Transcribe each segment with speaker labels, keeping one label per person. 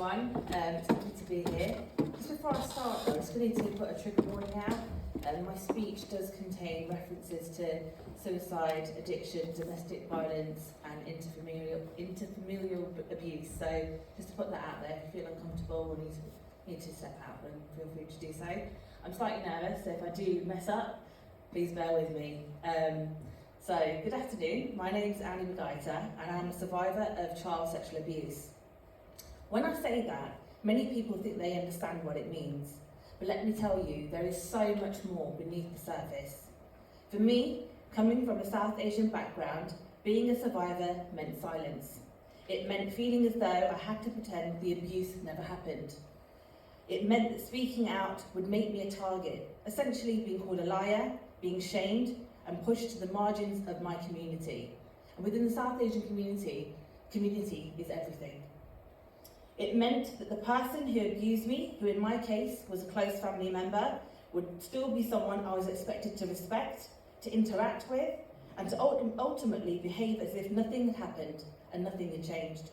Speaker 1: It's happy to be here. Just before I start, though, I just need to put a trigger warning out. My speech does contain references to suicide, addiction, domestic violence, and interfamilial abuse. So just to put that out there, if you feel uncomfortable or need to step out, then feel free to do so. I'm slightly nervous, so if I do mess up, please bear with me. So, good afternoon. My name's Annie McGuiter, and I'm a survivor of child sexual abuse. When I say that, many people think they understand what it means. But let me tell you, there is so much more beneath the surface. For me, coming from a South Asian background, being a survivor meant silence. It meant feeling as though I had to pretend the abuse never happened. It meant that speaking out would make me a target, essentially being called a liar, being shamed, and pushed to the margins of my community. And within the South Asian community is everything. It meant that the person who abused me, who in my case was a close family member, would still be someone I was expected to respect, to interact with, and to ultimately behave as if nothing had happened and nothing had changed.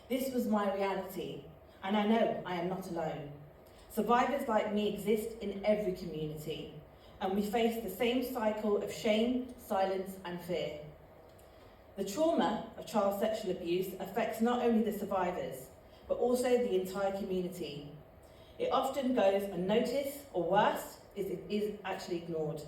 Speaker 1: This was my reality, and I know I am not alone. Survivors like me exist in every community, and we face the same cycle of shame, silence, and fear. The trauma of child sexual abuse affects not only the survivors, but also the entire community. It often goes unnoticed, or worse, is actually ignored.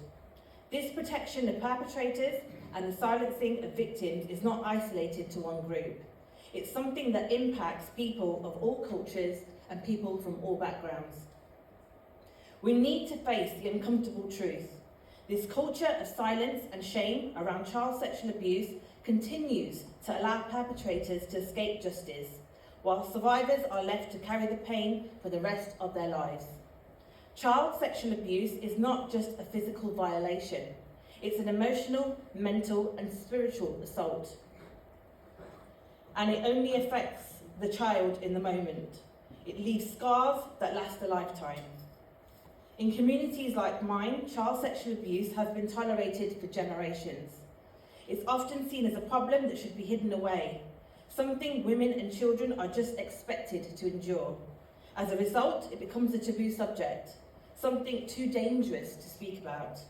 Speaker 1: This protection of perpetrators and the silencing of victims is not isolated to one group. It's something that impacts people of all cultures and people from all backgrounds. We need to face the uncomfortable truth. This culture of silence and shame around child sexual abuse continues to allow perpetrators to escape justice, while survivors are left to carry the pain for the rest of their lives. Child sexual abuse is not just a physical violation. It's an emotional, mental, and spiritual assault. And it only affects the child in the moment. It leaves scars that last a lifetime. In communities like mine, child sexual abuse has been tolerated for generations. It's often seen as a problem that should be hidden away, something women and children are just expected to endure. As a result, it becomes a taboo subject, something too dangerous to speak about.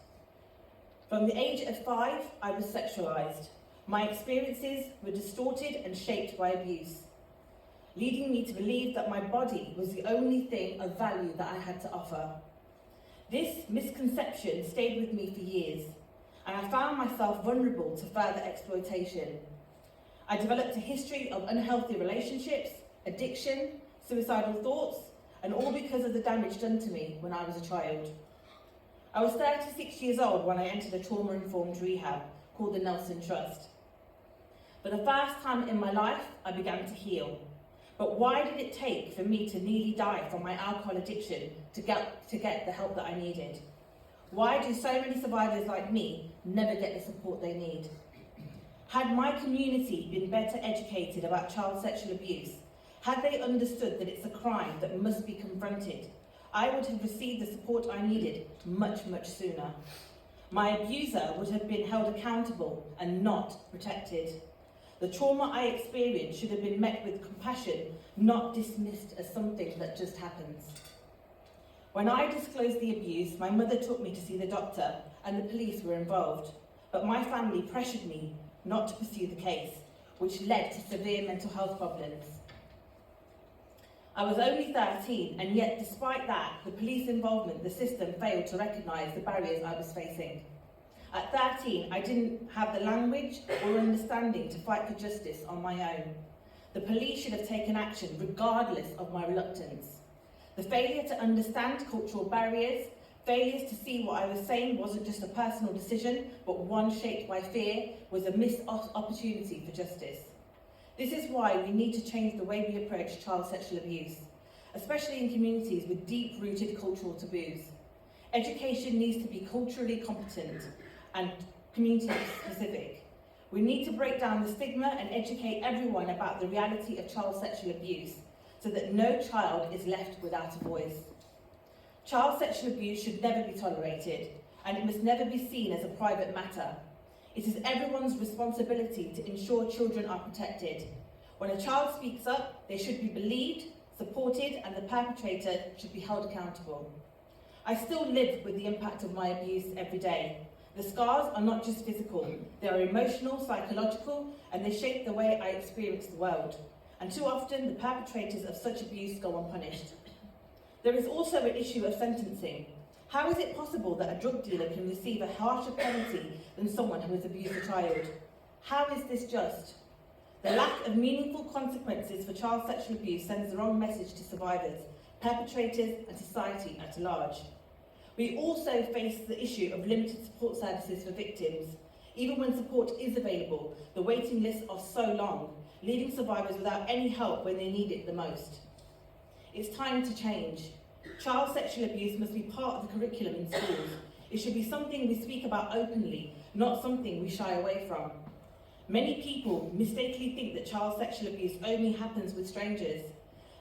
Speaker 1: From the age of 5, I was sexualized. My experiences were distorted and shaped by abuse, leading me to believe that my body was the only thing of value that I had to offer. This misconception stayed with me for years, and I found myself vulnerable to further exploitation. I developed a history of unhealthy relationships, addiction, suicidal thoughts, and all because of the damage done to me when I was a child. I was 36 years old when I entered a trauma-informed rehab called the Nelson Trust. For the first time in my life, I began to heal. But why did it take for me to nearly die from my alcohol addiction to get the help that I needed? Why do so many survivors like me never get the support they need? Had my community been better educated about child sexual abuse, had they understood that it's a crime that must be confronted, I would have received the support I needed much, much sooner. My abuser would have been held accountable and not protected. The trauma I experienced should have been met with compassion, not dismissed as something that just happens. When I disclosed the abuse, my mother took me to see the doctor and the police were involved, but my family pressured me not to pursue the case, which led to severe mental health problems. I was only 13, and yet despite that, the police involvement, the system failed to recognise the barriers I was facing. At 13, I didn't have the language or understanding to fight for justice on my own. The police should have taken action regardless of my reluctance. The failure to understand cultural barriers, failures to see what I was saying wasn't just a personal decision, but one shaped by fear, was a missed opportunity for justice. This is why we need to change the way we approach child sexual abuse, especially in communities with deep-rooted cultural taboos. Education needs to be culturally competent and community-specific. We need to break down the stigma and educate everyone about the reality of child sexual abuse so that no child is left without a voice. Child sexual abuse should never be tolerated, and it must never be seen as a private matter. It is everyone's responsibility to ensure children are protected. When a child speaks up, they should be believed, supported, and the perpetrator should be held accountable. I still live with the impact of my abuse every day. The scars are not just physical, they are emotional, psychological, and they shape the way I experience the world. And too often, the perpetrators of such abuse go unpunished. There is also an issue of sentencing. How is it possible that a drug dealer can receive a harsher penalty than someone who has abused a child? How is this just? The lack of meaningful consequences for child sexual abuse sends the wrong message to survivors, perpetrators, and society at large. We also face the issue of limited support services for victims. Even when support is available, the waiting lists are so long, leaving survivors without any help when they need it the most. It's time to change. Child sexual abuse must be part of the curriculum in schools. It should be something we speak about openly, not something we shy away from. Many people mistakenly think that child sexual abuse only happens with strangers,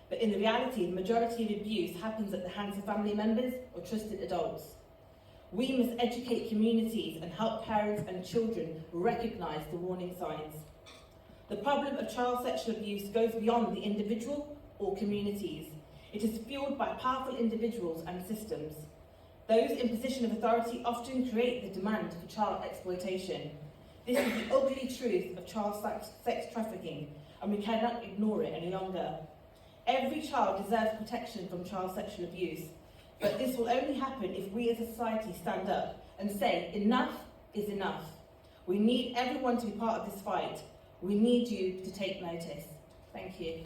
Speaker 1: but in the reality, the majority of abuse happens at the hands of family members or trusted adults. We must educate communities and help parents and children recognise the warning signs. The problem of child sexual abuse goes beyond the individual or communities. It is fueled by powerful individuals and systems. Those in position of authority often create the demand for child exploitation. This is the ugly truth of child sex trafficking, and we cannot ignore it any longer. Every child deserves protection from child sexual abuse, but this will only happen if we as a society stand up and say enough is enough. We need everyone to be part of this fight. We need you to take notice. Thank you.